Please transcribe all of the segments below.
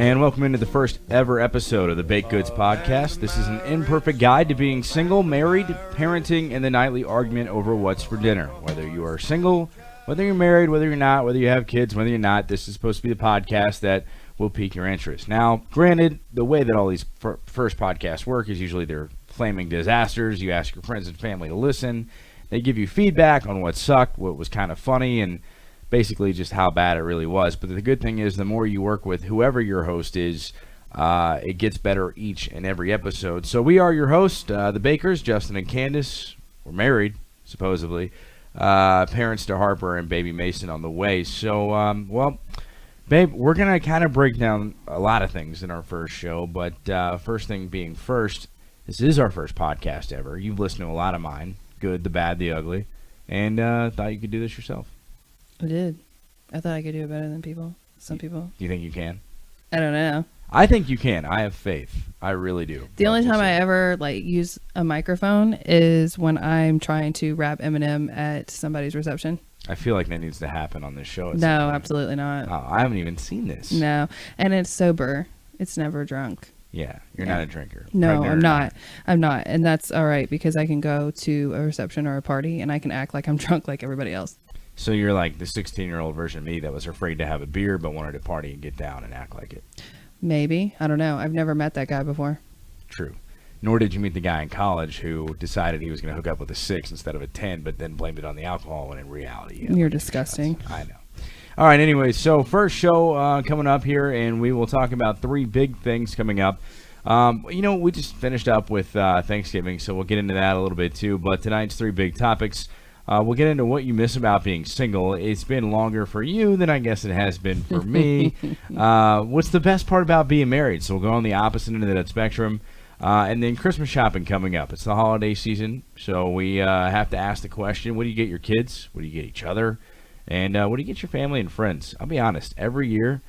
And welcome into the first ever episode of the Baked Goods Podcast. This is an imperfect guide to being single, married, parenting, and the nightly argument over what's for dinner. Whether you are single, whether you're married, whether you're not, whether you have kids, whether you're not, this is supposed to be the podcast that will pique your interest. Now, granted, the way that all these first podcasts work is usually they're flaming disasters. You ask your friends and family to listen. They give you feedback on what sucked, what was kind of funny, and basically just how bad it really was. But the good thing is the more you work with whoever your host is, it gets better each and every episode. So we are your hosts, the Bakers, Justin and Candace. We're married, supposedly. Parents to Harper and baby Mason on the way. So, well, babe, we're going to kind of break down a lot of things in our first show. But first thing being first, this is our first podcast ever. You've listened to a lot of mine, good, the bad, the ugly, and thought you could do this yourself. I did. I thought I could do it better than some people. Do you think you can? I don't know. I think you can. I have faith. I really do. The only time I ever use a microphone is when I'm trying to rap Eminem at somebody's reception. I feel like that needs to happen on this show. No, absolutely not. Oh, I haven't even seen this. No, and it's sober. It's never drunk. Yeah, you're not a drinker. No, I'm not. I'm not, and that's all right because I can go to a reception or a party and I can act like I'm drunk like everybody else. So you're like the 16-year-old version of me that was afraid to have a beer but wanted to party and get down and act like it. Maybe. I don't know. I've never met that guy before. True. Nor did you meet the guy in college who decided he was going to hook up with a 6 instead of a 10, but then blamed it on the alcohol when in reality... You're disgusting. I know. All right, anyways, so first show coming up here, and we will talk about 3 big things coming up. We just finished up with Thanksgiving, so we'll get into that a little bit too, but tonight's 3 big topics. We'll get into what you miss about being single. It's been longer for you than I guess it has been for me. What's the best part about being married? So we'll go on the opposite end of that spectrum. And then Christmas shopping coming up. It's the holiday season, so we have to ask the question, what do you get your kids? What do you get each other? And what do you get your family and friends? I'll be honest, every year,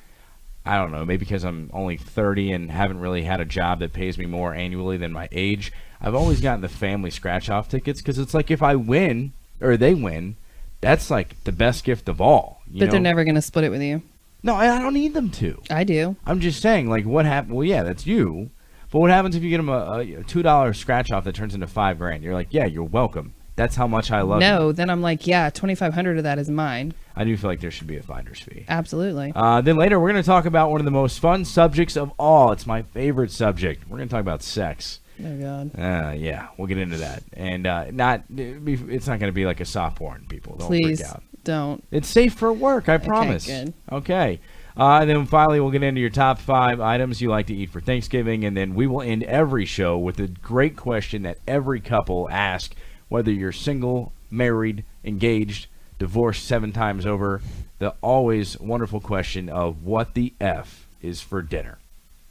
I don't know, maybe because I'm only 30 and haven't really had a job that pays me more annually than my age, I've always gotten the family scratch-off tickets because it's like if I win... or they win, that's like the best gift of all. But they're never going to split it with you. No, I don't need them to. I do. I'm just saying, like, what happened? Well, yeah, that's you. But what happens if you get them a $2 scratch off that turns into $5,000? You're like, yeah, you're welcome. That's how much I love you. No, then I'm like, yeah, $2,500 of that is mine. I do feel like there should be a finder's fee. Absolutely. Then later, we're going to talk about one of the most fun subjects of all. It's my favorite subject. We're going to talk about sex. Oh, God. Yeah, we'll get into that. And it's not going to be like a soft porn, people. Don't Please freak out. Don't. It's safe for work, I promise. Okay, good. Okay. And then finally, we'll get into your top 5 items you like to eat for Thanksgiving. And then we will end every show with a great question that every couple asks, whether you're single, married, engaged, divorced 7 times over. The always wonderful question of what the F is for dinner.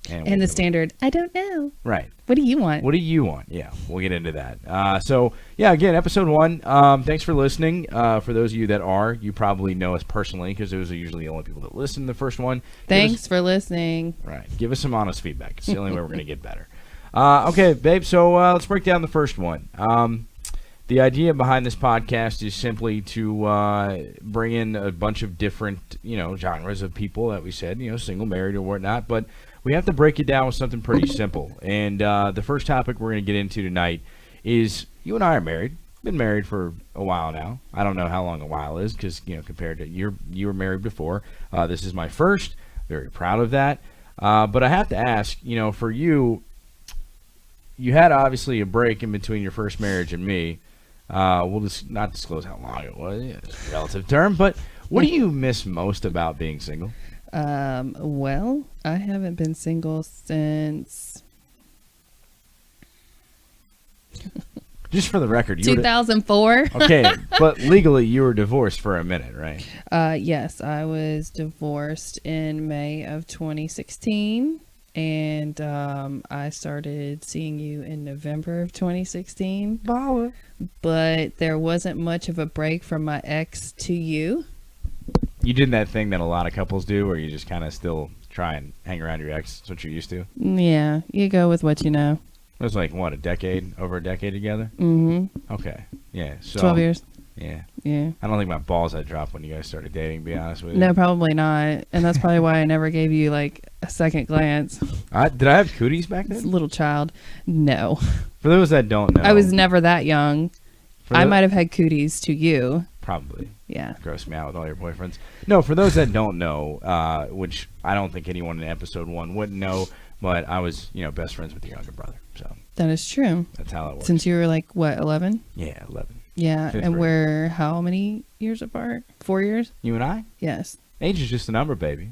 And the standard, I don't know. Right. What do you want? What do you want? Yeah, we'll get into that. So, yeah, again, episode 1. Thanks for listening. For those of you that are, you probably know us personally because those are usually the only people that listen to the first one. Thanks for listening. Right. Give us some honest feedback. It's the only way we're going to get better. Okay, babe, so let's break down the first one. The idea behind this podcast is simply to bring in a bunch of different, genres of people that we said, single, married, or whatnot, but we have to break it down with something pretty simple. And the first topic we're going to get into tonight is you and I are married. Been married for a while now. I don't know how long a while is because, compared to you were married before. This is my first. Very proud of that. But I have to ask, for you, you had obviously a break in between your first marriage and me. We'll just not disclose how long it was. It's a relative term. But what do you miss most about being single? Well, I haven't been single since just for the record, 2004. Okay, but legally you were divorced for a minute, right? Yes, I was divorced in May of 2016, and I started seeing you in November of 2016. Baller. But there wasn't much of a break from my ex to you. You did that thing that a lot of couples do where you just kind of still try and hang around your ex. That's what you're used to? Yeah, you go with what you know. It was like, what, over a decade together? Mm-hmm. Okay, yeah. So, 12 years. Yeah. Yeah. I don't think my balls had dropped when you guys started dating, to be honest with you. No, probably not. And that's probably why I never gave you like a second glance. Did I have cooties back This then? little child. No. For those that don't know. I was never that young. For I might have had cooties to you. Probably. Yeah. Gross me out with all your boyfriends. No, for those that don't know, which I don't think anyone in episode 1 wouldn't know, but I was, best friends with your younger brother. So That is true. that's how it works. Since you were like, what, 11? Yeah, 11. Yeah. Fifth And grade. we're how many years apart? 4 years? You and I? Yes. Age is just a number, baby.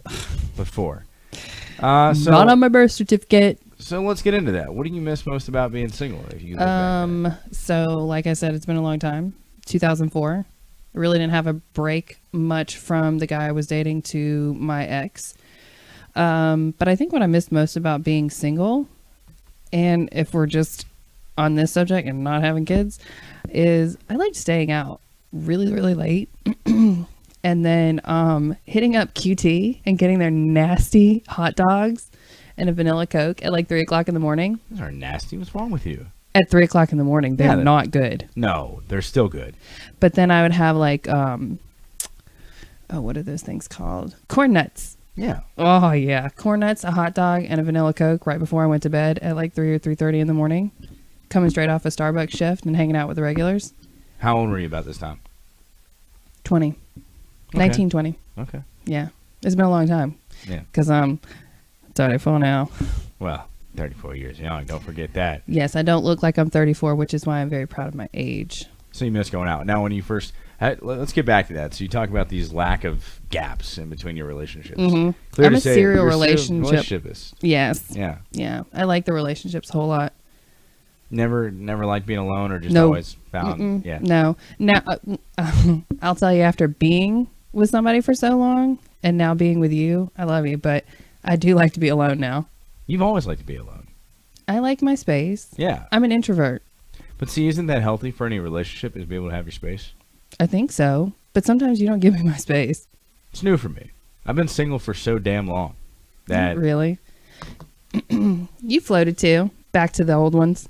But 4. Not on my birth certificate. So let's get into that. What do you miss most about being single? If you look back So like I said, it's been a long time. 2004. I really didn't have a break much from the guy I was dating to my ex. But I think what I missed most about being single, and if we're just on this subject and not having kids, is I liked staying out really, really late. And then hitting up QT and getting their nasty hot dogs and a vanilla Coke at like 3 o'clock in the morning. Those are nasty. What's wrong with you? At 3 o'clock in the morning, they're not good. No, they're still good. But then I would have like, what are those things called? Corn nuts. Yeah. Oh yeah, corn nuts, a hot dog, and a vanilla Coke right before I went to bed at like 3 or 3:30 in the morning. Coming straight off a Starbucks shift and hanging out with the regulars. How old were you about this time? 20. Okay. 19, 20. Okay. Yeah. It's been a long time. Yeah. Because I'm 34 now. Well, 34 years young. Don't forget that. Yes, I don't look like I'm 34, which is why I'm very proud of my age. So you miss going out. Now, when you first... Let's get back to that. So you talk about these lack of gaps in between your relationships. Mm-hmm. Clear I'm to a say serial you're a relationship. relationshipist. Yes. Yeah. Yeah. I like the relationships a whole lot. Never liked being alone, or just No. always found... Yeah. No. Now, I'll tell you, after being with somebody for so long and now being with you, I love you, but I do like to be alone now. You've always liked to be alone. I like my space. Yeah. I'm an introvert. But see, isn't that healthy for any relationship, is to be able to have your space? I think so. But sometimes you don't give me my space. It's new for me. I've been single for so damn long that... Really? You floated too. Back to the old ones.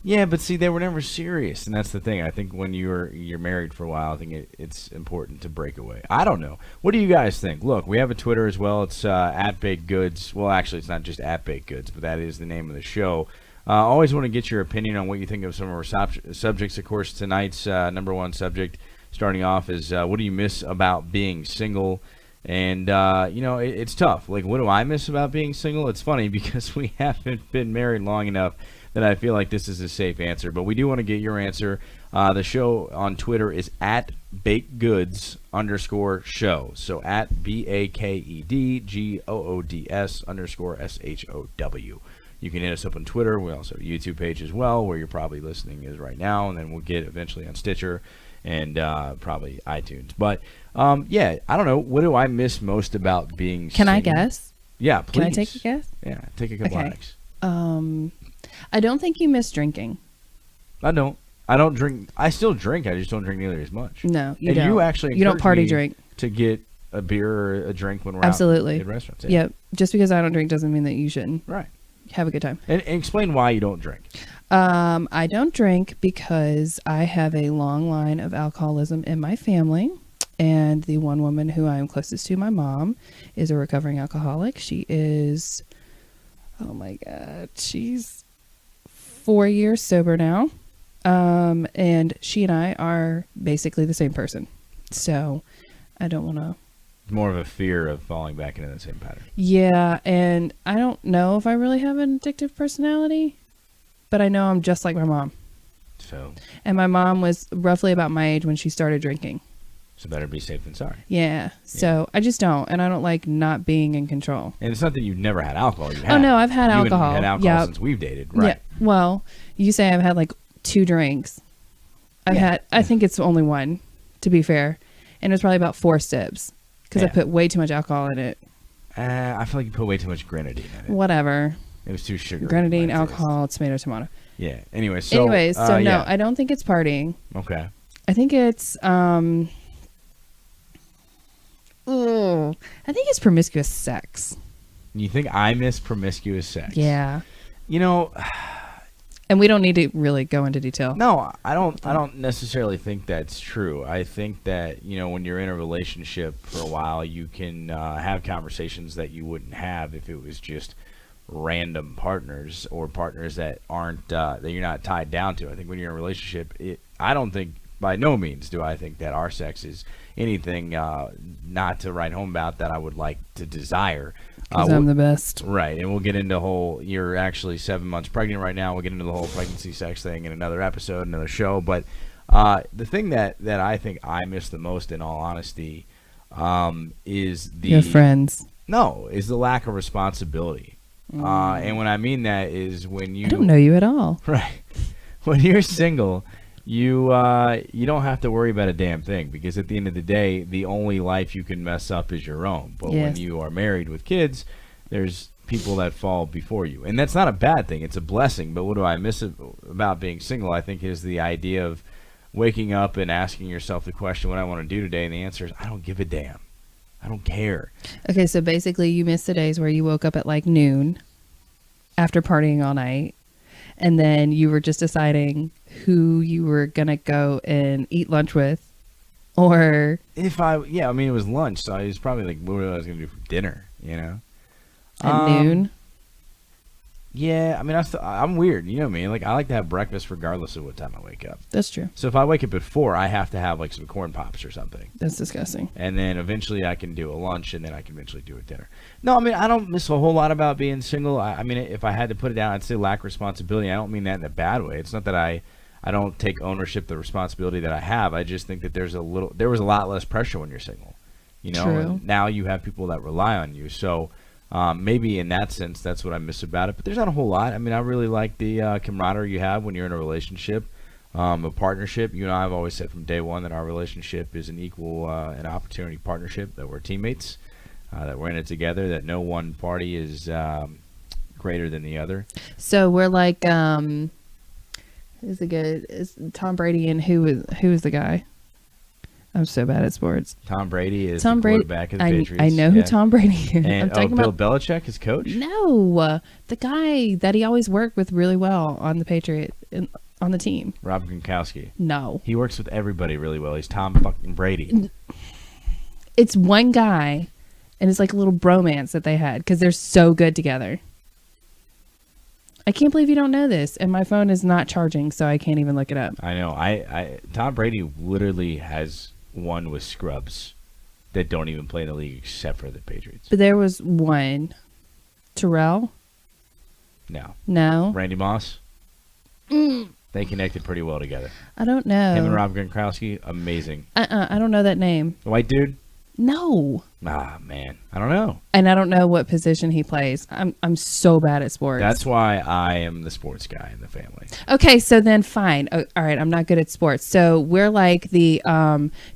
Yeah, but see, they were never serious, and that's the thing. I think when you're married for a while, I think it's important to break away. I don't know. What do you guys think? Look, we have a Twitter as well. It's at Baked Goods. Well, actually, it's not just at Baked Goods, but that is the name of the show. Always want to get your opinion on what you think of some of our subjects. Of course, tonight's number one subject, starting off, is what do you miss about being single? And, it's tough. Like, what do I miss about being single? It's funny because we haven't been married long enough that I feel like this is a safe answer. But we do want to get your answer. The show on Twitter is at bakedgoods_show. So at BAKEDGOODS_SHOW. You can hit us up on Twitter. We also have a YouTube page as well, where you're probably listening is right now. And then we'll get eventually on Stitcher and probably iTunes. But, I don't know. What do I miss most about being Can single? I guess? Yeah, please. Can I take a guess? Yeah, take a couple Okay. eggs. I don't think you miss drinking. I don't drink. I still drink. I just don't drink nearly as much. No, you and don't. you actually You don't encourage party me drink. to get a beer or a drink when we're Absolutely. out in restaurants. Yep. Just because I don't drink doesn't mean that you shouldn't. Right. Have a good time. And explain why you don't drink. I don't drink because I have a long line of alcoholism in my family. And the one woman who I am closest to, my mom, is a recovering alcoholic. She is, oh my God, she's 4 years sober now. And she and I are basically the same person. So I don't want to. More of a fear of falling back into the same pattern. Yeah. And I don't know if I really have an addictive personality, but I know I'm just like my mom. So And my mom was roughly about my age when she started drinking. better be safe than sorry. Yeah. So I just don't. And I don't like not being in control. And it's not that you've never had alcohol. You have. Oh, no, I've had You alcohol. haven't had alcohol Yeah. since we've dated. Right. Yeah. Well, you say I've had like 2 drinks. I think it's only one, to be fair. And it was probably about 4 sips because I put way too much alcohol in it. I feel like you put way too much grenadine in it. Whatever. It was too sugary. Grenadine, by taste. alcohol, tomato. Yeah. Anyway, so No, yeah. I don't think it's partying. Okay. I think it's I think it's promiscuous sex. You think I miss promiscuous sex? Yeah. You know, And we don't need to really go into detail. No, I don't necessarily think that's true. I think that, when you're in a relationship for a while, you can have conversations that you wouldn't have if it was just random partners or partners that aren't that you're not tied down to. I think when you're in a relationship, I don't think, by no means do I think that our sex is anything not to write home about that I would like to desire. Because I'm the best. Right, and we'll get into you're actually 7 months pregnant right now. We'll get into the whole pregnancy sex thing in another episode, another show. But the thing that I think I miss the most, in all honesty, is your friends. No, is the lack of responsibility. And when I mean that is when you... I don't know you at all. Right. When you're single, you don't have to worry about a damn thing, because at the end of the day, the only life you can mess up is your own. But when you are married with kids, there's people that fall before you. And that's not a bad thing. It's a blessing. But what do I miss about being single, I think, is the idea of waking up and asking yourself the question, what I want to do today, and the answer is, I don't give a damn. I don't care. Okay, so basically you missed the days where you woke up at like noon after partying all night, and then you were just deciding who you were going to go and eat lunch with, or... it was lunch, so it was probably like what I was going to do for dinner, At noon? Yeah, I'm weird, you know me. Like, I like to have breakfast regardless of what time I wake up. That's true. So if I wake up at 4, I have to have like some corn pops or something. That's disgusting. And then eventually I can do a lunch, and then I can eventually do a dinner. No, I don't miss a whole lot about being single. If I had to put it down, I'd say lack responsibility. I don't mean that in a bad way. It's not that I don't take ownership of the responsibility that I have. I just think that there was a lot less pressure when you're single. True. And now you have people that rely on you. So maybe in that sense, that's what I miss about it. But there's not a whole lot. I really like the camaraderie you have when you're in a relationship, a partnership. You and I have always said from day one that our relationship is an equal an opportunity partnership, that we're teammates, that we're in it together, that no one party is greater than the other. So we're like, is Tom Brady, and who is the guy? I'm so bad at sports. Tom Brady is the quarterback of the Patriots. I know who Tom Brady is. And, I'm talking Bill about Belichick, his coach? No, the guy that he always worked with really well on the Patriots, on the team. Rob Gronkowski. No. He works with everybody really well. He's Tom fucking Brady. It's one guy, and it's like a little bromance that they had because they're so good together. I can't believe you don't know this, and my phone is not charging, so I can't even look it up. I know. Tom Brady literally has one with scrubs that don't even play in the league except for the Patriots. But there was one. Terrell? No. Randy Moss? They connected pretty well together. I don't know. Him and Rob Gronkowski, amazing. I don't know that name. The white dude? No. Ah, man. I don't know. And I don't know what position he plays. I'm so bad at sports. That's why I am the sports guy in the family. Okay, so then fine. All right, I'm not good at sports. So we're like the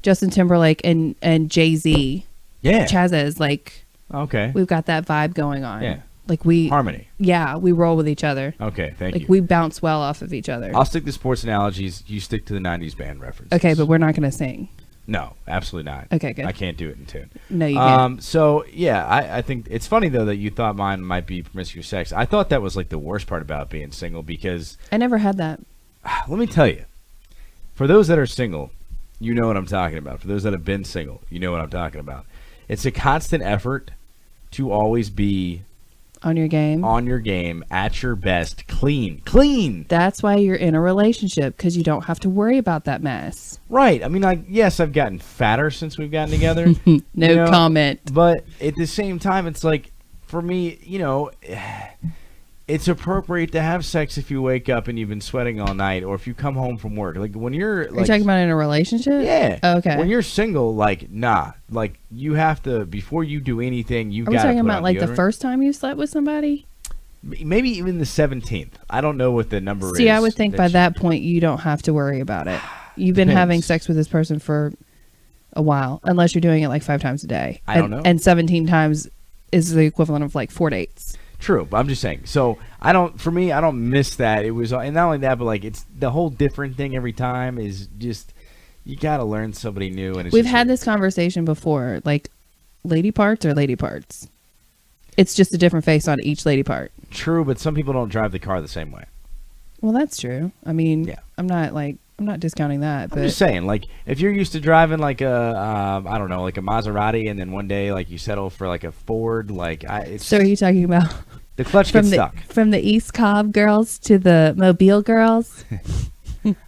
Justin Timberlake and Jay-Z. Yeah. Chazes, like. Okay. We've got that vibe going on. Yeah. Like harmony. Yeah, we roll with each other. Okay, thank you. Like we bounce well off of each other. I'll stick to sports analogies. You stick to the 90s band references. Okay, but we're not going to sing. No, absolutely not. Okay, good. I can't do it in tune. No, you can't. So, yeah, I think it's funny, though, that you thought mine might be promiscuous sex. I thought that was, like, the worst part about being single because... I never had that. Let me tell you. For those that are single, you know what I'm talking about. For those that have been single, you know what I'm talking about. It's a constant effort to always be... On your game, at your best, clean. That's why you're in a relationship, because you don't have to worry about that mess. Right. Yes, I've gotten fatter since we've gotten together. No comment. But at the same time, it's like, for me, it's appropriate to have sex if you wake up and you've been sweating all night, or if you come home from work. Like when you're like, are you talking about in a relationship? Yeah. Okay. When you're single, nah. Like you have to, before you do anything, you've got to put on talking about like deodorant. the first time you slept with somebody? Maybe even the 17th. I don't know what the number is. See, I would think by that point you don't have to worry about it. You've been having sex with this person for a while, unless you're doing it like 5 times a day. I don't know. And 17 times is the equivalent of like 4 dates. True, but I'm just saying. So I don't miss that. It was, and not only that, but like it's the whole different thing every time is just you got to learn somebody new. And we've had this conversation before, like lady parts or lady parts. It's just a different face on each lady part. True, but some people don't drive the car the same way. Well, that's true. I mean, Yeah. I'm not discounting that, but I'm just saying, like, if you're used to driving like a, I don't know, like a Maserati, and then one day like you settle for like a Ford, like it's so are you talking about the clutch gets stuck. From the East Cobb girls to the Mobile girls?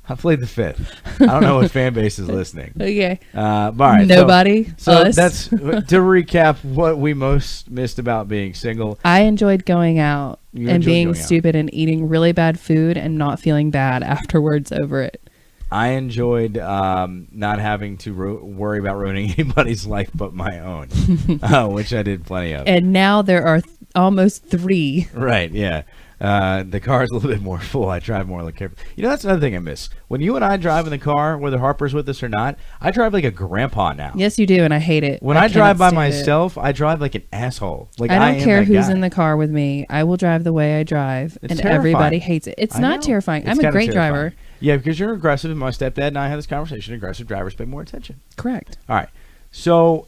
I played the fifth. I don't know what fan base is listening. Okay. All right. Nobody. So us. that's to recap what we most missed about being single. I enjoyed going out You and enjoyed being going out. stupid and eating really bad food and not feeling bad afterwards over it. I enjoyed not having to worry about ruining anybody's life but my own, which I did plenty of. And now there are almost 3. Right, yeah. The car is a little bit more full. I drive more like careful. You know, that's another thing I miss. When you and I drive in the car, whether Harper's with us or not, I drive like a grandpa now. Yes, you do, and I hate it. When I drive by cannot stand it. myself, I drive like an asshole. Like I don't care am that who's guy. in the car with me. I will drive the way I drive, It's and terrifying. everybody hates it. It's I not know. terrifying. It's I'm a kinda great terrifying. driver. Yeah, because you're aggressive, and my stepdad and I had this conversation. Aggressive drivers pay more attention. Correct. All right. So,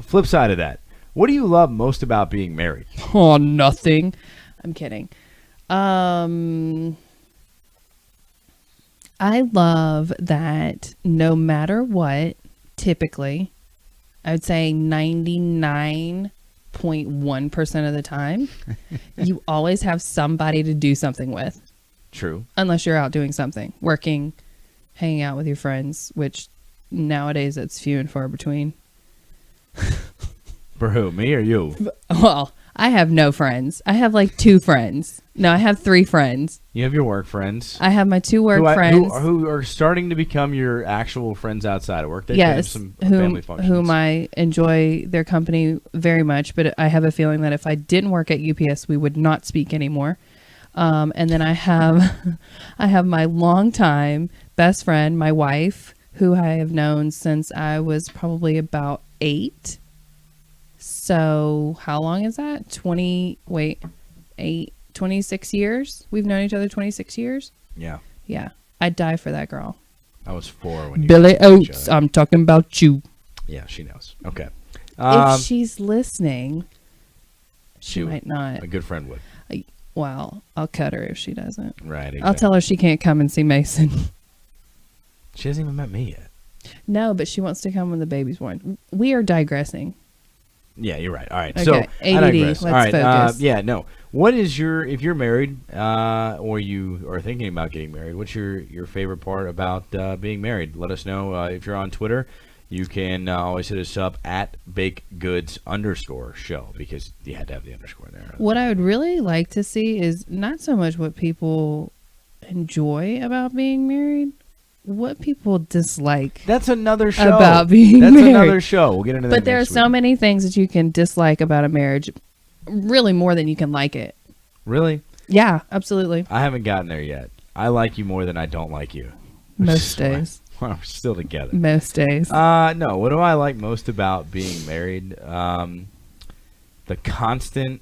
flip side of that, what do you love most about being married? Oh, nothing. I'm kidding. I love that no matter what, typically, I would say 99.1% of the time, you always have somebody to do something with. True. Unless you're out doing something, working, hanging out with your friends, which nowadays it's few and far between. For who, me or you? Well, I have no friends. I have like 2 friends. No, I have 3 friends. You have your work friends. I have my 2 work friends. Who are starting to become your actual friends outside of work. They have Yes, some family functions. whom I enjoy their company very much, but I have a feeling that if I didn't work at UPS, we would not speak anymore. And then I have my longtime best friend, my wife, who I have known since I was probably about 8. So how long is that? 26 years? We've known each other 26 years? Yeah. Yeah. I'd die for that girl. I was 4 when you Billy met each Oates, other. I'm talking about you. Yeah, she knows. Okay. If she's listening, she She would. might not. A good friend would. Well, I'll cut her if she doesn't. Right. Exactly. I'll tell her she can't come and see Mason. She hasn't even met me yet. No, but she wants to come when the baby's born. We are digressing. Yeah, you're right. All right. Okay, So ADD, I digress. let's All right. focus. Yeah. No. What is if you're married, or you are thinking about getting married? What's your favorite part about being married? Let us know if you're on Twitter. You can always hit us up at bakegoods_show because you had to have the underscore there. What I would really like to see is not so much what people enjoy about being married, what people dislike That's another show. about being That's married. another show. We'll get into that. But there are next so week. many things that you can dislike about a marriage, really more than you can like it. Really? Yeah, absolutely. I haven't gotten there yet. I like you more than I don't like you. Most days. We're still together. Most days. No. What do I like most about being married? The constant,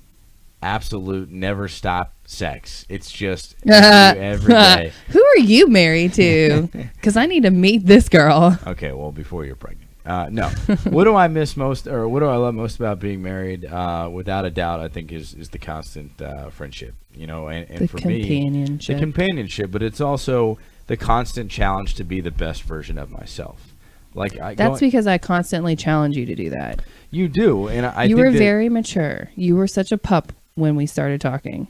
absolute, never stop sex. It's just every day. Who are you married to? Because I need to meet this girl. Okay, well, before you're pregnant. No. What do I miss most, or what do I love most about being married? Without a doubt, I think is the constant friendship. You know, and The for me, companionship. the companionship, but it's also the constant challenge to be the best version of myself. Like That's because I constantly challenge you to do that. you do, and I You think were that, very mature. You were such a pup when we started talking.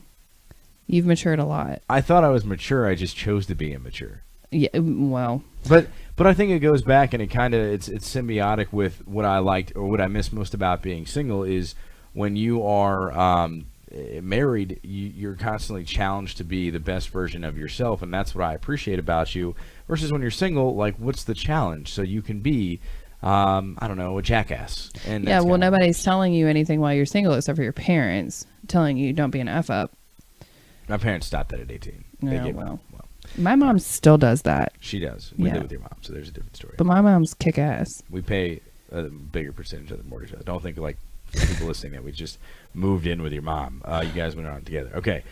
You've matured a lot. I thought I was mature. I just chose to be immature. Yeah, well, But I think it goes back, and it's symbiotic with what I liked or what I miss most about being single is when you are married, you're constantly challenged to be the best version of yourself, and that's what I appreciate about you. Versus when you're single, like what's the challenge? So you can be, I don't know, a jackass. And yeah, that's well, kinda- nobody's telling you anything while you're single except for your parents telling you don't be an F up. My parents stopped that at 18. They Yeah, gave me- well. My mom still does that, she does. We Yeah. live with your mom, so there's a different story. but my mom's kick ass. We pay a bigger percentage of the mortgage. Don't think like people listening that we just moved in with your mom. You guys went on together. Okay.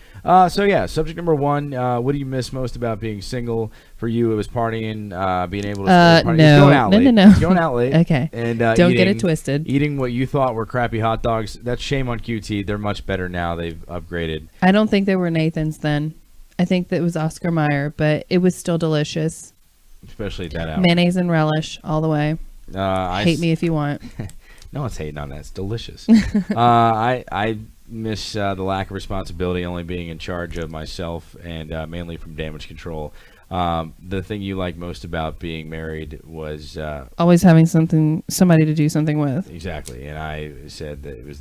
So yeah, subject number 1. What do you miss most about being single? For you, it was partying, being able to party. No. It's going out No, late. no. It's going out late. Okay. And Don't get it twisted. Eating what you thought were crappy hot dogs. That's shame on QT. They're much better now. They've upgraded. I don't think they were Nathan's then. I think that was Oscar Mayer, but it was still delicious. Especially at that hour. Mayonnaise and relish all the way. Hate me if you want. No one's hating on that. It's delicious. I miss the lack of responsibility, only being in charge of myself and mainly from damage control. The thing you like most about being married was always having somebody to do something with. Exactly, and I said that it was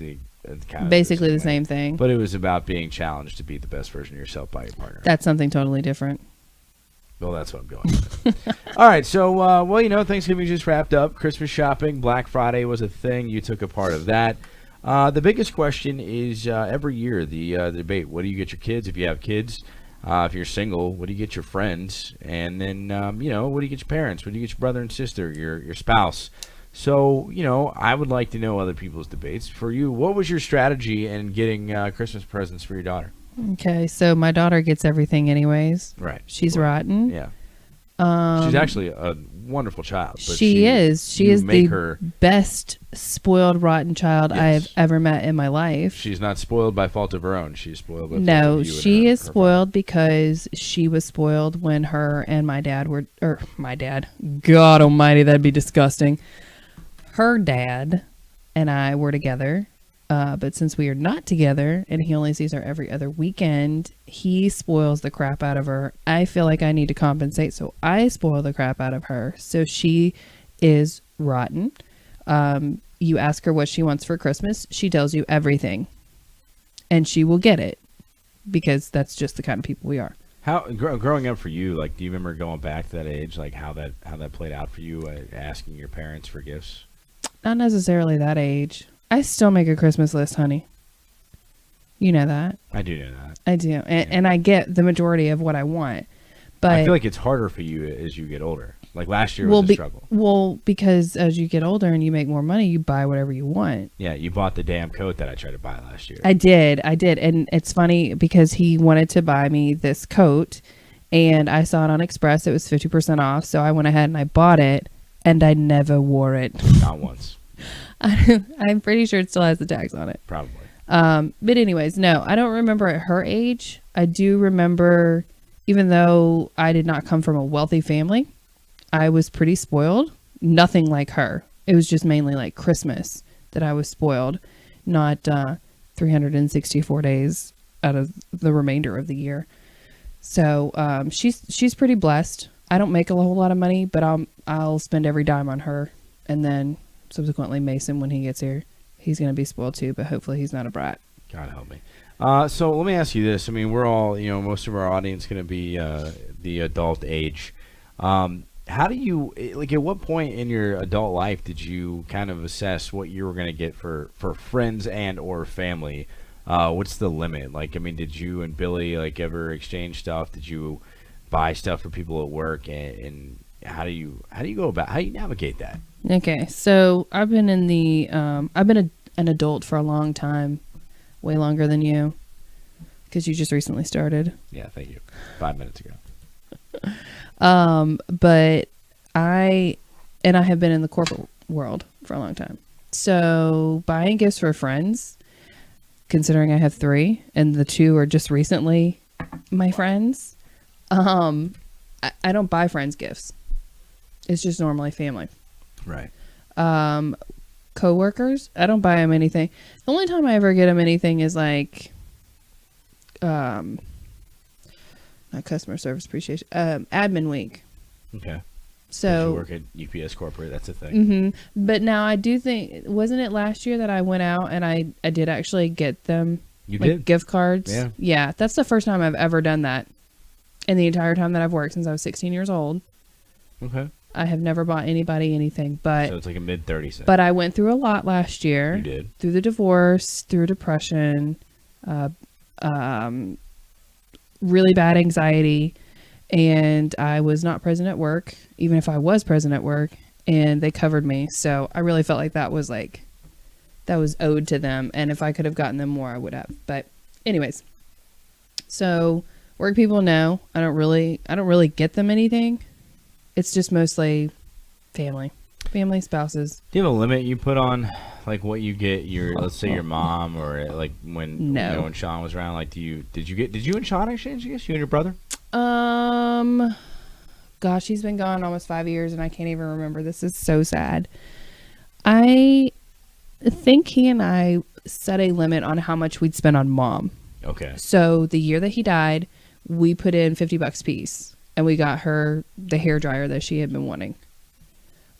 kind of basically the same thing. But it was about being challenged to be the best version of yourself by your partner. That's something totally different. Well, that's what I'm going with. All right, so, well, you know, Thanksgiving just wrapped up. Christmas shopping, Black Friday was a thing. You took a part of that. The biggest question is every year, the debate. What do you get your kids if you have kids? If you're single, what do you get your friends? And then, you know, what do you get your parents? What do you get your brother and sister, your spouse? So, you know, I would like to know other people's debates. For you, what was your strategy in getting Christmas presents for your daughter? Okay, so my daughter gets everything anyways. Right. She's rotten. Yeah. She's actually a wonderful child. But she is. She is the best spoiled, rotten child I have ever met in my life. She's not spoiled by fault of her own. She's spoiled by fault No, of you she is her spoiled because she was spoiled when her and my dad were, or my dad, God almighty, that'd be disgusting. Her dad and I were together. But since we are not together and he only sees her every other weekend, he spoils the crap out of her. I feel like I need to compensate, so I spoil the crap out of her. So she is rotten. You ask her what she wants for Christmas, she tells you everything. And she will get it because that's just the kind of people we are. How growing up for you, like, do you remember going back to that age, like how that played out for you, asking your parents for gifts? Not necessarily that age. I still make a Christmas list, honey. You know that. I do know that. I do. And I get the majority of what I want. But I feel like it's harder for you as you get older. Like last year was a struggle. Well, because as you get older and you make more money, you buy whatever you want. Yeah, you bought the damn coat that I tried to buy last year. I did. And it's funny because he wanted to buy me this coat and I saw it on Express. It was 50% off. So I went ahead and I bought it and I never wore it. Not once. I'm pretty sure it still has the tags on it. Probably. But anyways, no, I don't remember at her age. I do remember, even though I did not come from a wealthy family, I was pretty spoiled. Nothing like her. It was just mainly like Christmas that I was spoiled, not 364 days out of the remainder of the year. So she's pretty blessed. I don't make a whole lot of money, but I'll spend every dime on her, and then subsequently Mason, when he gets here, he's going to be spoiled too, but hopefully he's not a brat. God help me. So let me ask you this. I mean, we're all, you know, most of our audience going to be the adult age. How do you, like, at what point in your adult life did you kind of assess what you were going to get for friends and or family? What's the limit? Like, I mean, did you and Billy, like, ever exchange stuff? Did you buy stuff for people at work? And how do you navigate that? Okay, so I've been in the I've been an adult for a long time, way longer than you, because you just recently started. Yeah, thank you. 5 minutes ago. But I have been in the corporate world for a long time. So buying gifts for friends, considering I have 3 and the 2 are just recently my friends, I don't buy friends gifts. It's just normally family. Right. Coworkers, I don't buy them anything. The only time I ever get them anything is like, not customer service appreciation, admin week. Okay. So you work at UPS corporate, that's a thing. Mm-hmm. But now I do think, wasn't it last year that I went out and I did actually get them gift cards? Yeah. Yeah. That's the first time I've ever done that in the entire time that I've worked since I was 16 years old. Okay. I have never bought anybody anything, but so it's like a mid-30s. But I went through a lot last year. You did. Through the divorce, through depression, really bad anxiety, and I was not present at work, even if I was present at work, and they covered me. So I really felt like that was owed to them, and if I could have gotten them more, I would have. But anyways, so work people know I don't really get them anything. It's just mostly family. family, spouses. Do you have a limit you put on, like, what you get your, let's say, your mom, or like when when Sean was around? Like, did you and Sean exchange gifts? You and your brother? Gosh, he's been gone almost 5 years, and I can't even remember. This is so sad. I think he and I set a limit on how much we'd spend on mom. Okay. So the year that he died, we put in $50 a piece, and we got her the hair dryer that she had been wanting.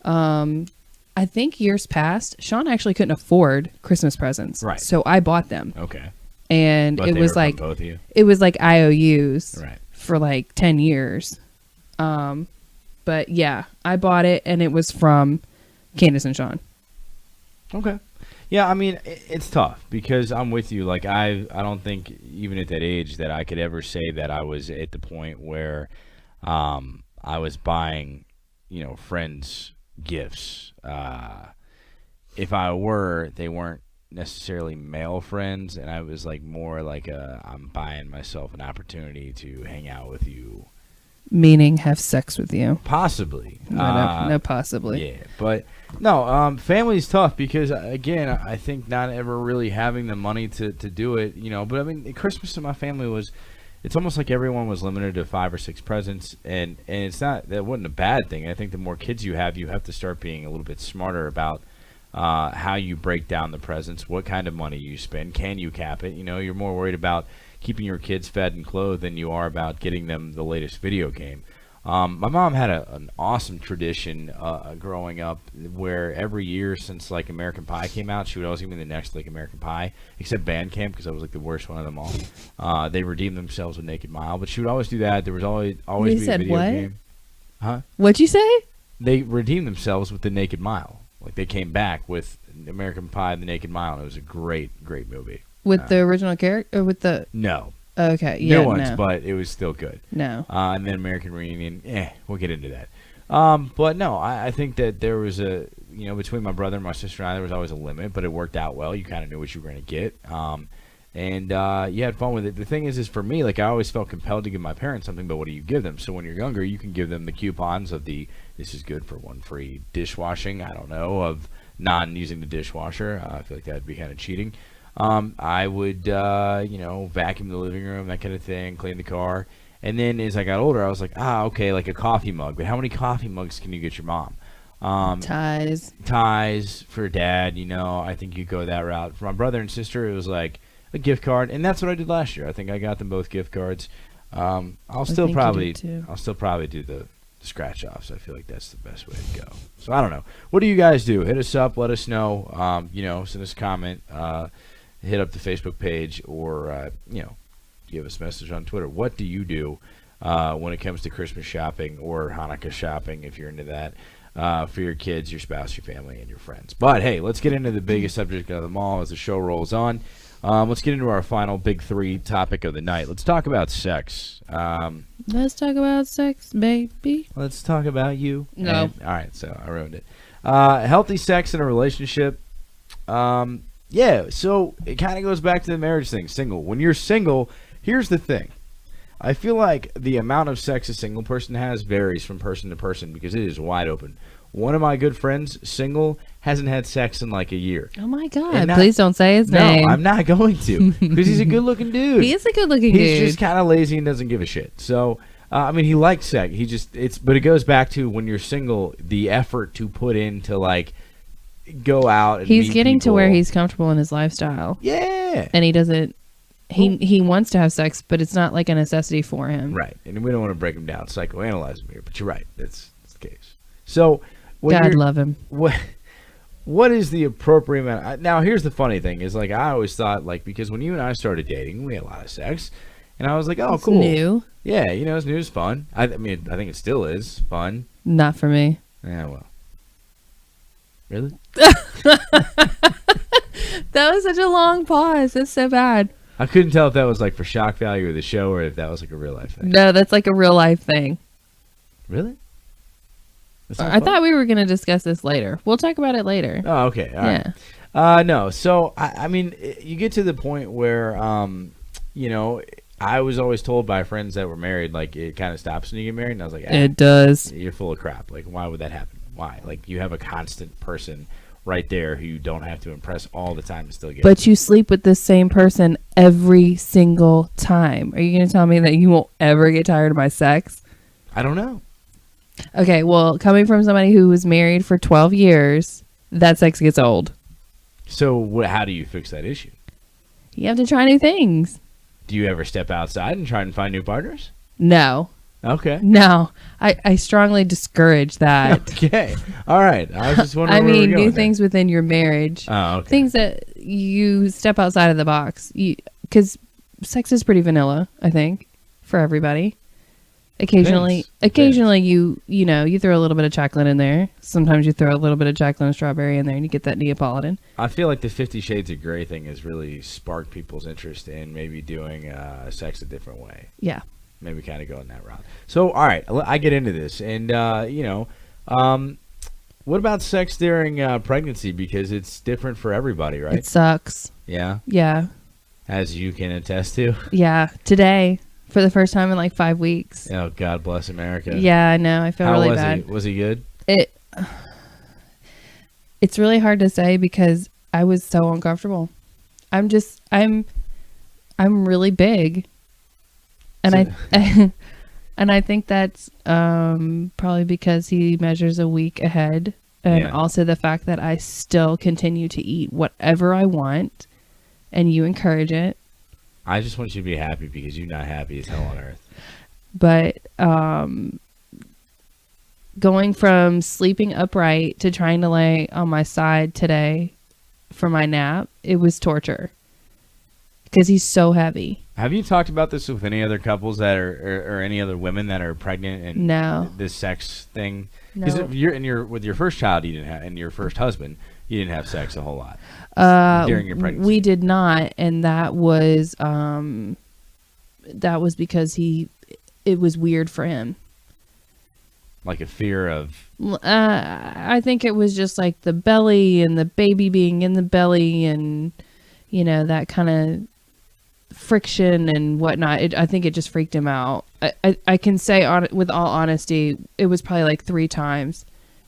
I think years past, Sean actually couldn't afford Christmas presents. Right. So I bought them. Okay. And But it they was were from like both of you? it was like IOUs Right. for like 10 years. But yeah, I bought it, and it was from Candace and Sean. Okay. Yeah, I mean, it's tough because I'm with you. Like, I don't think even at that age that I could ever say that I was at the point where I was buying, friends gifts. If I were, they weren't necessarily male friends, and I was like more like I'm buying myself an opportunity to hang out with you. Meaning have sex with you. Possibly. No, possibly. Yeah, but no, family's tough because, again, I think not ever really having the money to do it, But, I mean, Christmas in my family it's almost like everyone was limited to 5 or 6 presents, and it's not, that wasn't a bad thing. I think the more kids you have to start being a little bit smarter about how you break down the presents, what kind of money you spend, can you cap it? You're more worried about keeping your kids fed and clothed than you are about getting them the latest video game. My mom had an awesome tradition growing up where every year since like American Pie came out, she would always give me the next like American Pie, except band camp because I was like the worst one of them all. They redeemed themselves with Naked Mile, but she would always do that. There was always They be a said video what? game. Huh? What'd you say? They redeemed themselves with the Naked Mile. Like they came back with American Pie and the Naked Mile, and it was a great movie. With the original character, or with the No. Okay, yeah, New ones, no. but it was still good. No. And then American Reunion, we'll get into that. But no, I think that there was between my brother and my sister and I, there was always a limit, but it worked out well. You kind of knew what you were going to get. And you had fun with it. The thing is for me, like I always felt compelled to give my parents something, but what do you give them? So when you're younger, you can give them the coupons of this is good for one free dishwashing, I don't know, of non-using the dishwasher. I feel like that would be kind of cheating. I would, vacuum the living room, that kind of thing, clean the car. And then as I got older, I was like, okay, like a coffee mug. But how many coffee mugs can you get your mom? Ties for dad, I think you go that route. For my brother and sister, it was like a gift card. And that's what I did last year. I think I got them both gift cards. I'll still probably do the scratch offs. I feel like that's the best way to go. So I don't know. What do you guys do? Hit us up. Let us know. Send us a comment. Hit up the Facebook page or, give us a message on Twitter. What do you do when it comes to Christmas shopping or Hanukkah shopping, if you're into that, for your kids, your spouse, your family, and your friends? But, hey, let's get into the biggest subject of them all as the show rolls on. Let's get into our final big 3 topic of the night. Let's talk about sex. Let's talk about sex, baby. Let's talk about you. No. All right, so I ruined it. Healthy sex in a relationship. Yeah, so it kind of goes back to the marriage thing. Single. When you're single, here's the thing. I feel like the amount of sex a single person has varies from person to person because it is wide open. One of my good friends, single, hasn't had sex in like a year. Oh my God! Please don't say his name. No, I'm not going to because he's a good-looking dude. He is a good-looking dude. He's just kind of lazy and doesn't give a shit. So, he likes sex. But it goes back to when you're single, the effort to put in to like go out. And he's meet getting people. To where he's comfortable in his lifestyle. Yeah, and he doesn't. He wants to have sex, but it's not like a necessity for him. Right, and we don't want to break him down, psychoanalyze him here. But you're right. That's the case. So. God love him. What is the appropriate amount? Now, here's the funny thing is like I always thought like because when you and I started dating, we had a lot of sex, and I was like, oh, it's cool, new. Yeah, it's new, it's fun. I mean, I think it still is fun. Not for me. Yeah, well, really? That was such a long pause. That's so bad. I couldn't tell if that was like for shock value of the show or if that was like a real life thing. No, that's like a real life thing. Really? I thought we were going to discuss this later. We'll talk about it later. Oh, okay. All right. No. So, I mean, you get to the point where, I was always told by friends that were married, like, it kind of stops when you get married. And I was like, it does. You're full of crap. Like, why would that happen? Why? Like, you have a constant person right there who you don't have to impress all the time and still get. But you sleep with the same person every single time. Are you going to tell me that you won't ever get tired of my sex? I don't know. Okay, well, coming from somebody who was married for 12 years, that sex gets old. So how do you fix that issue? You have to try new things. Do you ever step outside and try and find new partners? No. Okay. No. I strongly discourage that. Okay. All right. I was just wondering. I where mean, we're new going things within your marriage. Oh, okay. Things that you step outside of the box. Because sex is pretty vanilla, I think, for everybody. Occasionally, Depends. you throw a little bit of chocolate in there. Sometimes you throw a little bit of chocolate and strawberry in there, and you get that Neapolitan. I feel like the 50 Shades of Grey thing has really sparked people's interest in maybe doing sex a different way. Yeah. Maybe kind of going that route. So, all right, I get into this, and what about sex during pregnancy? Because it's different for everybody, right? It sucks. Yeah, Yeah. as you can attest to. Yeah. Today, for the first time in like 5 weeks. Oh, God bless America. Yeah, I know. I feel How really was bad. he? Was he good? It's really hard to say because I was so uncomfortable. I'm really big. And and I think that's probably because he measures a week ahead. And also the fact that I still continue to eat whatever I want and you encourage it. I just want you to be happy because you're not happy as hell on earth. But going from sleeping upright to trying to lay on my side today for my nap, it was torture because he's so heavy. Have you talked about this with any other couples that are or any other women that are pregnant and No. this sex thing? No. Because with your first child, you didn't have, and your first husband, you didn't have sex a whole lot during your pregnancy. We did not, and that was because it was weird for him. Like a fear of. I think it was just like the belly and the baby being in the belly, and that kind of friction and whatnot. I think it just freaked him out. I can say with all honesty, it was probably like 3 times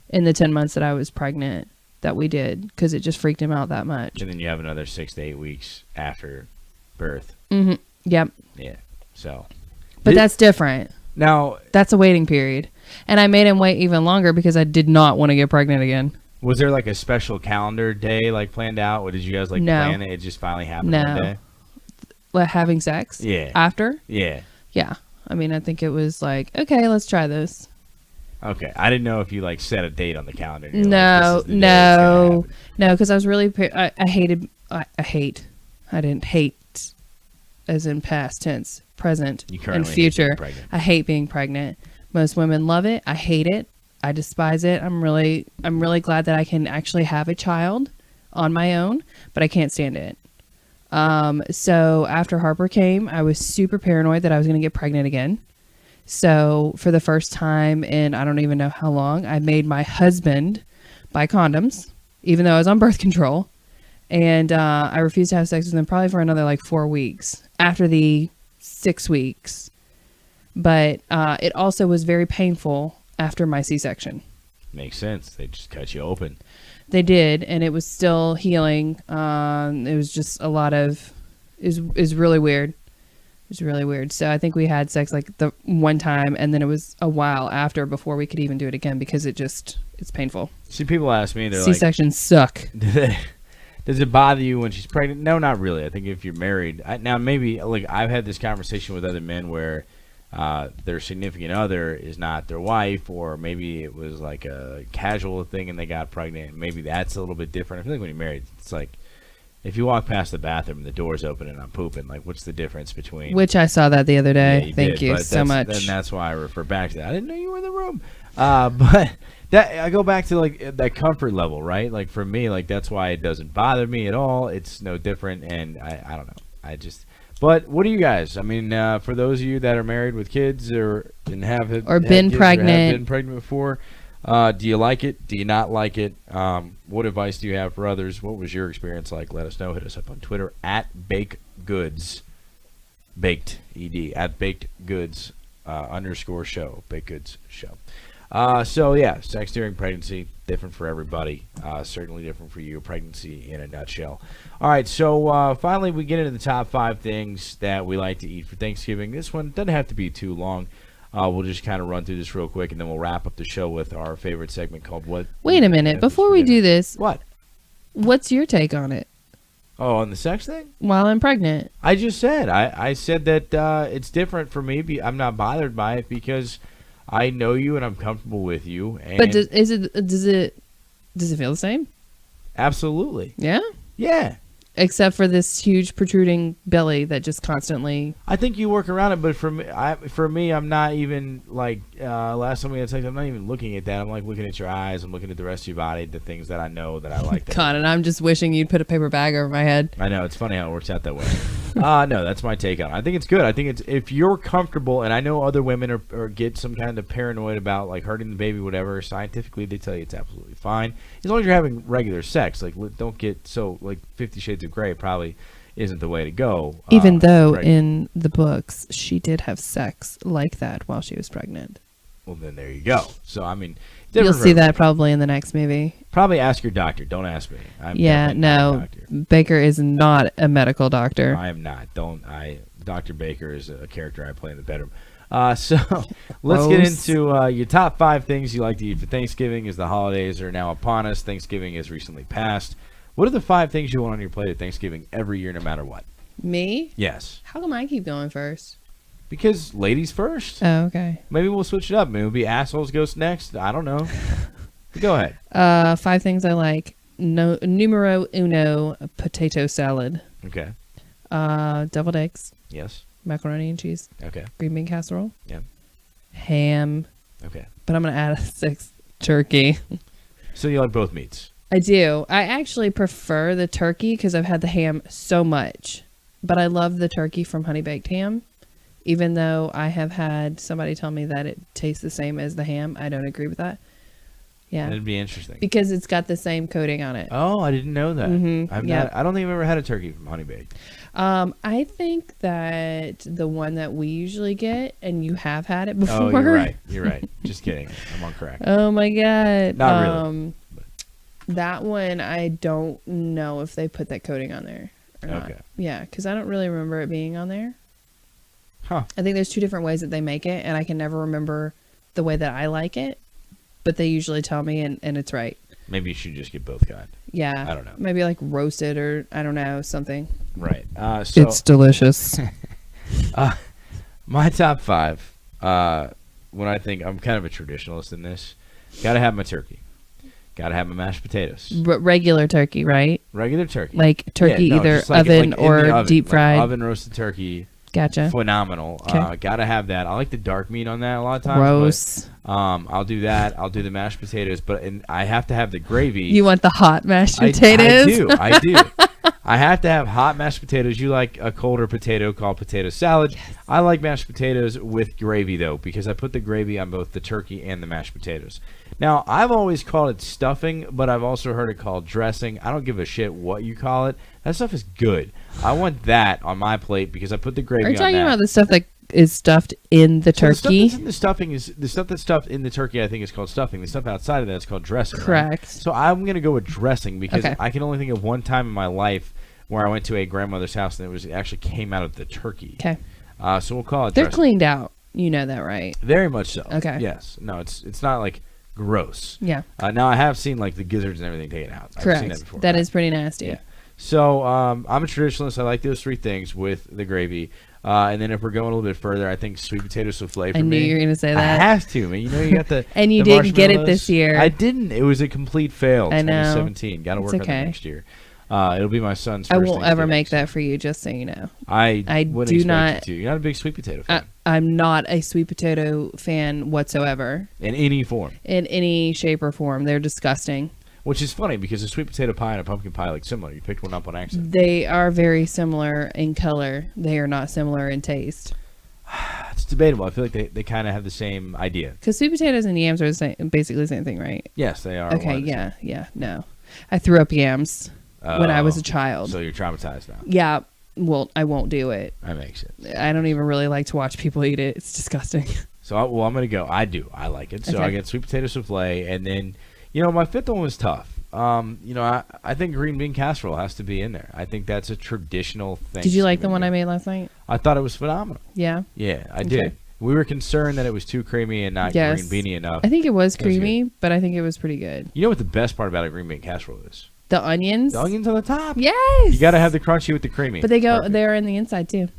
in the 10 months that I was pregnant that we did, because it just freaked him out that much. And then you have another 6 to 8 weeks after birth. Mm-hmm. Yep. Yeah. So. But that's different. Now. That's a waiting period. And I made him wait even longer because I did not want to get pregnant again. Was there like a special calendar day like planned out? Or did you guys plan it? It just finally happened one day? What, having sex? Yeah. After? Yeah. Yeah. I mean, I think it was like, okay, let's try this. Okay. I didn't know if you like set a date on the calendar. No, because I was really, I didn't hate as in past tense, present and future. I hate being pregnant. Most women love it. I hate it. I despise it. I'm really glad that I can actually have a child on my own, but I can't stand it. So after Harper came, I was super paranoid that I was going to get pregnant again. So for the first time in I don't even know how long, I made my husband buy condoms, even though I was on birth control. And I refused to have sex with him probably for another like 4 weeks after the 6 weeks. But it also was very painful after my C-section. Makes sense. They just cut you open. They did, and it was still healing. It was just a lot of... It was really weird. It was really weird. So I think we had sex like the one time, and then it was a while after before we could even do it again because it's painful. See, people ask me, they're C-sections suck. Does it bother you when she's pregnant? No, not really. I think if you're married... now, maybe... Like, I've had this conversation with other men where... their significant other is not their wife, or maybe it was like a casual thing and they got pregnant. Maybe that's a little bit different. I feel like when you're married, it's like if you walk past the bathroom and the door's open and I'm pooping, like what's the difference between... Which I saw that the other day. Yeah, Thank you so much. And that's why I refer back to that. I didn't know you were in the room. But that I go back to like that comfort level, right? Like for me, like that's why it doesn't bother me at all. It's no different, and I don't know. But what do you guys? I mean, for those of you that are married with kids or been pregnant before, do you like it? Do you not like it? What advice do you have for others? What was your experience like? Let us know. Hit us up on Twitter at BakedGoods, Baked ED at BakedGoods _show, Baked Goods Show. So yeah, sex during pregnancy, different for everybody. Certainly different for you. Pregnancy in a nutshell. All right, so finally we get into the top 5 things that we like to eat for Thanksgiving. This one doesn't have to be too long. We'll just kind of run through this real quick, and then we'll wrap up the show with our favorite segment called What. Wait a minute. Before we do this, what? What's your take on it? Oh, on the sex thing? While I'm pregnant. I just said. I said that it's different for me. I'm not bothered by it because I know you and I'm comfortable with you. And but does it feel the same? Absolutely. Yeah? Yeah. Except for this huge protruding belly that just constantly... I think you work around it, but for me, I'm not even, like, last time we had sex, I'm not even looking at that. I'm, like, looking at your eyes. I'm looking at the rest of your body, the things that I know that I like. God, and I'm just wishing you'd put a paper bag over my head. I know. It's funny how it works out that way. No, that's my take on it. I think it's good. I think it's, if you're comfortable, and I know other women are get some kind of paranoid about, like, hurting the baby, whatever. Scientifically, they tell you it's absolutely fine. As long as you're having regular sex. Like, don't get so, like, 50 Shades of Grey probably isn't the way to go. Even though in the books she did have sex like that while she was pregnant. Well, then there you go. So I mean, you'll see that probably in the next movie. Probably ask your doctor. Don't ask me. No. Baker is not a medical doctor. I am not. Dr. Baker is a character I play in the bedroom. So let's get into your top 5 things you like to eat for Thanksgiving. As the holidays are now upon us, Thanksgiving has recently passed. What are the 5 things you want on your plate at Thanksgiving every year, no matter what? Me? Yes. How come I keep going first? Because ladies first. Oh, okay. Maybe we'll switch it up. Maybe it'll be assholes goes next. I don't know. Go ahead. 5 things I like. Numero uno, potato salad. Okay. Deviled eggs. Yes. Macaroni and cheese. Okay. Green bean casserole. Yeah. Ham. Okay. But I'm going to add a 6th turkey. So you like both meats? I do. I actually prefer the turkey because I've had the ham so much. But I love the turkey from Honey Baked Ham. Even though I have had somebody tell me that it tastes the same as the ham. I don't agree with that. Yeah. That'd be interesting. Because it's got the same coating on it. Oh, I didn't know that. Mm-hmm. I don't think I've ever had a turkey from Honey Baked. I think that the one that we usually get, and you have had it before. Oh, you're right. You're right. Just kidding. I'm on crack. Oh, my God. Not really. That one, I don't know if they put that coating on there or not. Okay. Yeah, because I don't really remember it being on there. Huh. I think there's 2 different ways that they make it, and I can never remember the way that I like it. But they usually tell me, and it's right. Maybe you should just get both kind. Yeah. I don't know. Maybe like roasted or, I don't know, something. Right. So it's delicious. My top 5, when I think I'm kind of a traditionalist in this, got to have my turkey. Got to have my mashed potatoes. Regular turkey, right? Regular turkey. Like turkey, either like oven or deep fried. Like oven roasted turkey. Gotcha. Phenomenal. Okay. Got to have that. I like the dark meat on that a lot of times. Gross. But, I'll do that. I'll do the mashed potatoes, but I have to have the gravy. You want the hot mashed potatoes? I do. I have to have hot mashed potatoes. You like a colder potato called potato salad. Yes. I like mashed potatoes with gravy, though, because I put the gravy on both the turkey and the mashed potatoes. Now, I've always called it stuffing, but I've also heard it called dressing. I don't give a shit what you call it. That stuff is good. I want that on my plate because I put the gravy on that. Are you talking about the stuff that is stuffed in the turkey? The stuff that's stuffed in the turkey, I think, is called stuffing. The stuff outside of that is called dressing. Correct. Right? So I'm going to go with dressing because I can only think of one time in my life where I went to a grandmother's house and it actually came out of the turkey. Okay. So we'll call it They're dressing. Cleaned out. You know that, right? Very much so. Okay. Yes. No, it's not like gross. Yeah. Now I have seen like the gizzards and everything taken out. Correct. I've seen that before. That is pretty nasty. Yeah. So I'm a traditionalist. I like those 3 things with the gravy. And then if we're going a little bit further, I think sweet potato souffle for me. I knew you were going to say that. I have to, man. You know, you got the and you the didn't get it this year. I didn't. It was a complete fail. I know. 2017. Got to work on that next year. It'll be my son's first I won't ever Thanksgiving, make that for you, just so you know. I wouldn't do expect not. you to. You're not a big sweet potato fan. I'm not a sweet potato fan whatsoever. In any form. In any shape or form. They're disgusting. Which is funny because a sweet potato pie and a pumpkin pie look similar. You picked one up on accident. They are very similar in color. They are not similar in taste. It's debatable. I feel like they kind of have the same idea. Because sweet potatoes and yams are basically the same thing, right? Yes, they are. Okay, yeah, no. I threw up yams when I was a child. So you're traumatized now. Yeah, well, I won't do it. That makes sense. I don't even really like to watch people eat it. It's disgusting. So, I'm going to go. I like it. So, Okay. I get sweet potato souffle. And then, my fifth one was tough. I think green bean casserole has to be in there. I think that's a traditional thing. Did you like the one I made last night? I thought it was phenomenal. Yeah. Yeah, I Okay. did. We were concerned that it was too creamy and not Yes. green beany enough. I think it was That was creamy, but I think it was pretty good. You know what the best part about a green bean casserole is? The onions. The onions on the top. Yes. You got to have the crunchy with the creamy. But Perfect. they're in the inside too.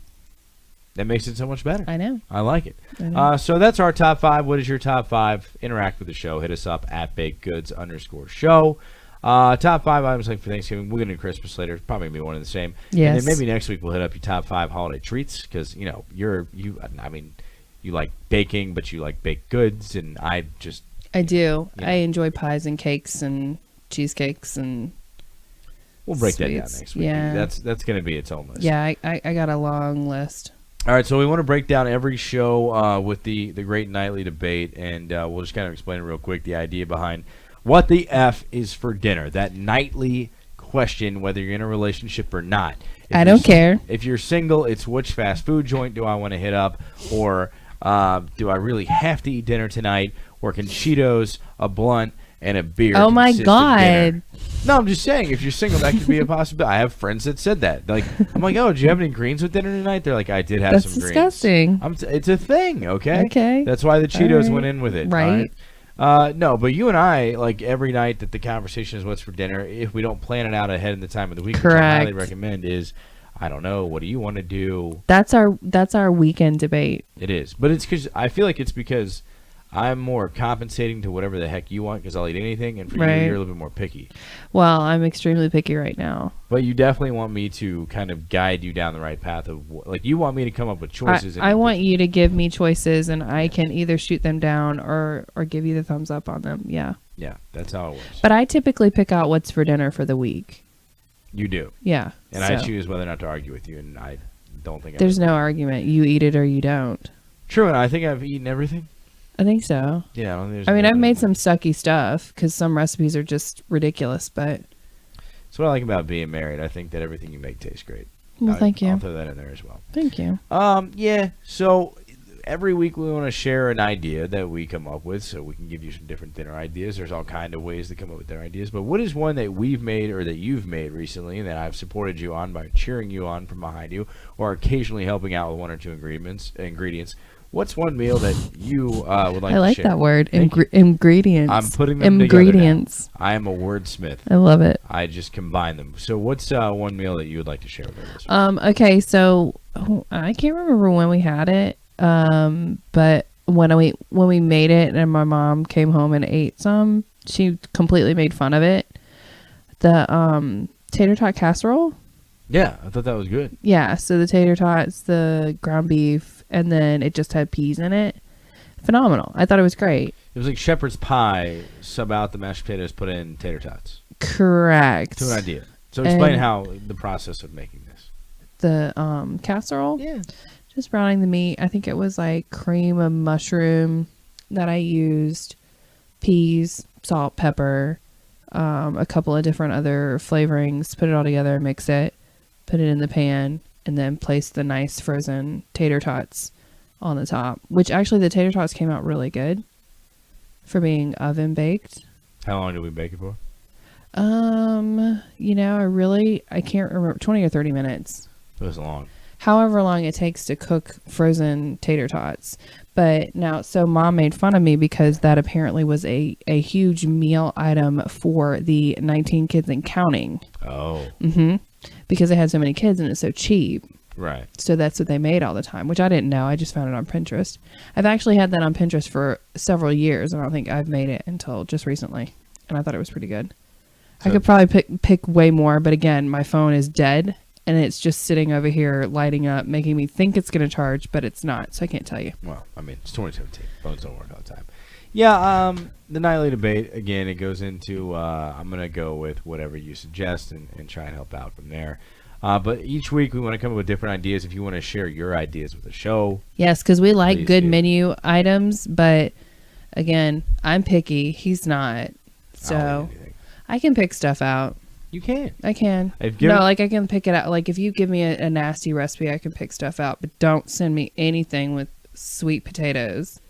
That makes it so much better. I know. I like it. I know. So that's our top 5. What is your top 5? Interact with the show. Hit us up at bakedgoods_show. Top 5 items like for Thanksgiving. We're going to do Christmas later. It's probably going to be one of the same. Yes. And then maybe next week we'll hit up your top 5 holiday treats because, you like baking, but you like baked goods. And I do. I enjoy pies and cakes and cheesecakes and We'll break that down sweets. next week. Yeah. That's going to be its own list. Yeah, I got a long list. All right, so we want to break down every show with the great nightly debate, and we'll just kind of explain it real quick, the idea behind what the F is for dinner, that nightly question, whether you're in a relationship or not. I don't care. If you're single, it's which fast food joint do I want to hit up, or do I really have to eat dinner tonight, or can Cheetos, a blunt, and a beer Oh my consist of dinner? God. No, I'm just saying, if you're single, that could be a possibility. I have friends that said that. Like, I'm like, oh, did you have any greens with dinner tonight? They're like, I did have That's some disgusting. greens. It's a thing, okay? Okay. That's why the Cheetos right. went in with it. Right. all right? No, but you and I, like, every night that the conversation is what's for dinner, if we don't plan it out ahead in the time of the week, which I highly Correct. recommend, is, I don't know, what do you want to do? That's our weekend debate. It is. But it's because I feel like it's because I'm more compensating to whatever the heck you want because I'll eat anything, and for Right. you, you're a little bit more picky. Well, I'm extremely picky right now. But you definitely want me to kind of guide you down the right path of, like, you want me to come up with choices. I want you to give me choices, and I can either shoot them down or give you the thumbs up on them. Yeah. Yeah, that's how it works. But I typically pick out what's for dinner for the week. You do. Yeah. And I so choose whether or not to argue with you, and I don't think there's no argument. You eat it or you don't. True, and I think I've eaten everything. I think so. Yeah, I don't think there's I mean, no- I've made some sucky stuff because some recipes are just ridiculous, but That's what I like about being married. I think that everything you make tastes great. well, thank I'll you. throw that in there as well. Thank you. Yeah, so every week we want to share an idea that we come up with so we can give you some different dinner ideas. There's all kind of ways to come up with dinner ideas, but what is one that we've made or that you've made recently and that I've supported you on by cheering you on from behind you or occasionally helping out with one or two ingredients? What's one meal that you would like I to like share? that word. Thank you. Ingredients. I'm putting them together now. Ingredients. I am a wordsmith. I love it. I just combine them. So what's one meal that you would like to share with our listeners? Okay, so I can't remember when we had it. But when we made it and my mom came home and ate some, she completely made fun of it. The tater tot casserole. Yeah, I thought that was good. Yeah, so the tater tots, the ground beef, and then it just had peas in it. Phenomenal. I thought it was great. It was like shepherd's pie, sub out the mashed potatoes, put in tater tots. Correct. To an idea. So explain And- how the process of making this. The casserole. Yeah. Just browning the meat. I think it was like cream of mushroom that I used, peas, salt, pepper, a couple of different other flavorings. Put it all together, mix it, put it in the pan, and then place the nice frozen tater tots on the top. Which actually the tater tots came out really good for being oven baked. How long did we bake it for? I can't remember, 20 or 30 minutes. It was long. However long it takes to cook frozen tater tots. But now, so mom made fun of me because that apparently was a huge meal item for the 19 kids and counting. Oh, Because they had so many kids and it's so cheap. right. So that's what they made all the time, which I didn't know. I just found it on Pinterest. I've actually had that on Pinterest for several years. I don't think I've made it until just recently. And I thought it was pretty good. I So- could probably pick way more, but again, my phone is dead. And it's just sitting over here lighting up, making me think it's going to charge, but it's not. So I can't tell you. Well, I mean, it's 2017. Phones don't work all the time. Yeah, the nightly debate, again, it goes into, I'm going to go with whatever you suggest and try and help out from there. But each week we want to come up with different ideas. If you want to share your ideas with the show. Yes, because we like Please good do. menu items, but again, I'm picky. He's not. I don't So eat anything. I can pick stuff out. You can. I can. I've given- No, like I can pick it out. Like if you give me a nasty recipe, I can pick stuff out, but don't send me anything with sweet potatoes.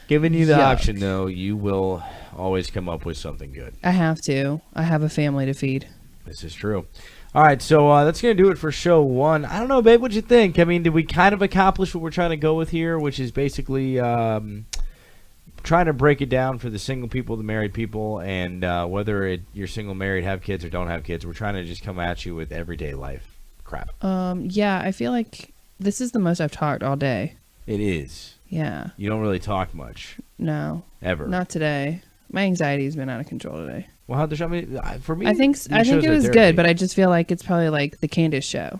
Giving you the Yuck. option, though, you will always come up with something good. I have to. I have a family to feed. This is true. All right, so that's going to do it for show 1. I don't know, babe, what'd you think? I mean, did we kind of accomplish what we're trying to go with here, which is basically trying to break it down for the single people, the married people, and whether you're single, married, have kids, or don't have kids. We're trying to just come at you with everyday life crap. Yeah, I feel like this is the most I've talked all day. It is. Yeah. You don't really talk much. No. Ever. Not today. My anxiety's been out of control today. Well, how'd the show? I mean, for me, I think these it shows are was therapy. good, but I just feel like it's probably like the Candace show.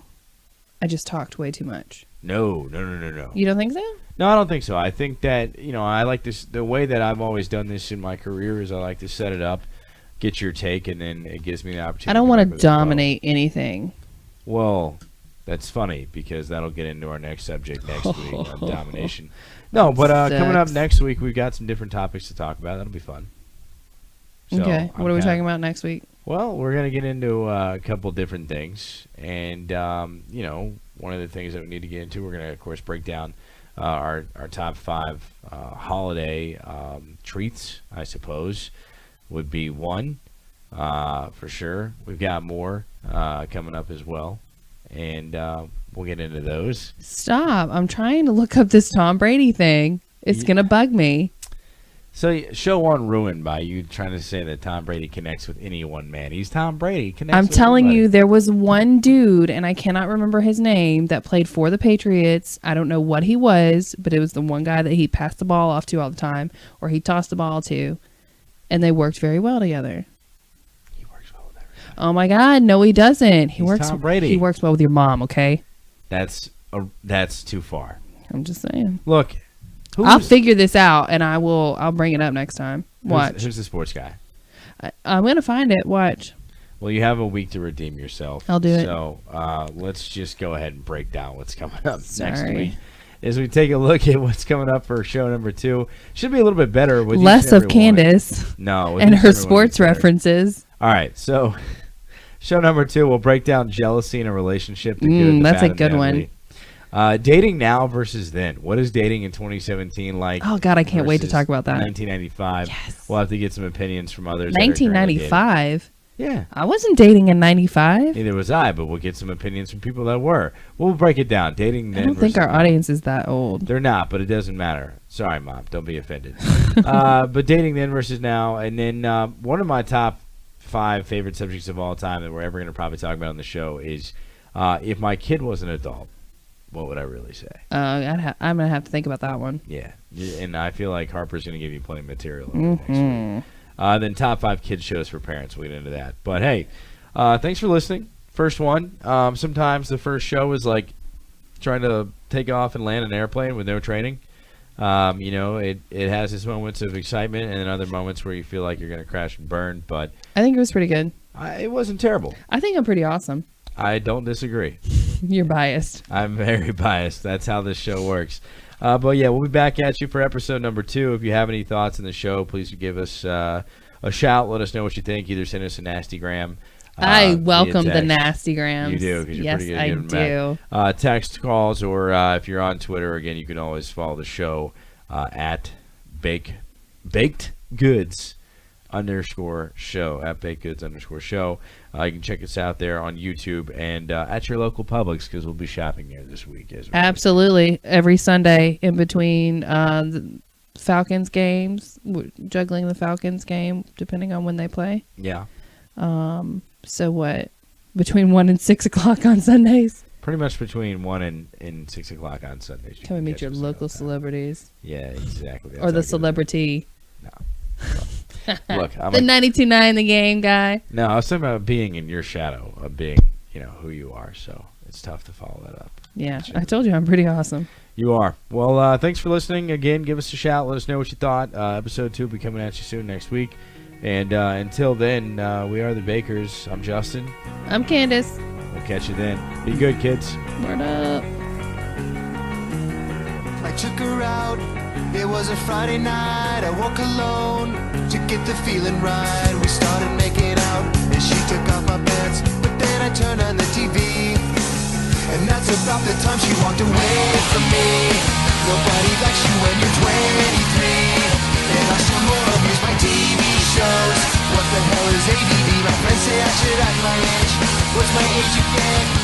I just talked way too much. No. You don't think so? No, I don't think so. I think that, I like this. The way that I've always done this in my career is I like to set it up, get your take, and then it gives me the opportunity. I don't want to to dominate anything. Well, that's funny because that'll get into our next subject next week on domination. No, but coming up next week, we've got some different topics to talk about. That'll be fun. So Okay. What are we talking about next week? Well, we're going to get into a couple different things. And, one of the things that we need to get into, we're going to, of course, break down our top 5 holiday treats, I suppose, would be one for sure. We've got more coming up as well. And we'll get into those. Stop. I'm trying to look up this Tom Brady thing. It's going to bug me. So, show 1 ruined by you trying to say that Tom Brady connects with anyone, man. He's Tom Brady. I'm telling you, there was one dude, and I cannot remember his name, that played for the Patriots. I don't know what he was, but it was the one guy that he passed the ball off to all the time, or he tossed the ball to, and they worked very well together. He works well with everybody. Oh my God, no, he doesn't. He's Tom Brady. He works well with your mom. Okay, That's too far. I'm just saying. Look. I'll figure this out, and I'll bring it up next time. Watch. Who's the sports guy? I'm going to find it. Watch. Well, you have a week to redeem yourself. I'll do it. So let's just go ahead and break down what's coming up next Sorry. week. As we take a look at what's coming up for show number 2. Should be a little bit better. With Less of Candace. No. And her sports references. All right. So show number 2, we'll break down jealousy in a relationship. The good, the that's bad, a good and the one. ugly. Dating now versus then. What is dating in 2017 like? Oh, God, I can't wait to talk about that. 1995. Yes. We'll have to get some opinions from others. 1995? Yeah. I wasn't dating in 95. Neither was I, but we'll get some opinions from people that were. We'll break it down. Dating then. I don't think our audience is that old. They're not, but it doesn't matter. Sorry, Mom. Don't be offended. But dating then versus now. And then one of my top 5 favorite subjects of all time that we're ever going to probably talk about on the show is if my kid was an adult, what would I really say? I'm going to have to think about that one. Yeah. And I feel like Harper's going to give you plenty of material next week. Then top 5 kids shows for parents. We'll get into that. But, hey, thanks for listening. First one. Sometimes the first show is like trying to take off and land an airplane with no training. It has its moments of excitement and then other moments where you feel like you're going to crash and burn. But I think it was pretty good. It wasn't terrible. I think I'm pretty awesome. I don't disagree. You're biased. I'm very biased. That's how this show works. But, yeah, we'll be back at you for episode number 2. If you have any thoughts on the show, please give us a shout. Let us know what you think. Either send us a nastygram. I welcome the nastygrams. You do, because you're yes, pretty good at at I giving do. them out. Text, calls, or if you're on Twitter, again, you can always follow the show at Baked Goods _show, at Baked Goods _show. You can check us out there on YouTube and at your local Publix, because we'll be shopping there this week. Absolutely. Every Sunday in between the Falcons games, juggling the Falcons game, depending on when they play. Yeah. So what? Between 1 and 6 o'clock on Sundays? Pretty much between 1 and 6 o'clock on Sundays. Come and meet your local celebrities. Yeah, exactly. Or the celebrity. No. Look, I'm the 92.9 The Game guy. No, I was talking about being in your shadow, of being, who you are. So it's tough to follow that up. Yeah, I told you I'm pretty awesome. You are. Well, thanks for listening. Again, give us a shout. Let us know what you thought. Episode 2 will be coming at you soon next week. And until then, we are the Bakers. I'm Justin. I'm Candace. We'll catch you then. Be good, kids. Word up. I took her out. It was a Friday night. I woke alone to get the feeling right. We started making out, and she took off my pants. But then I turned on the TV, and that's about the time she walked away from me. Nobody likes you when you're 23. should act my age. What's my age again?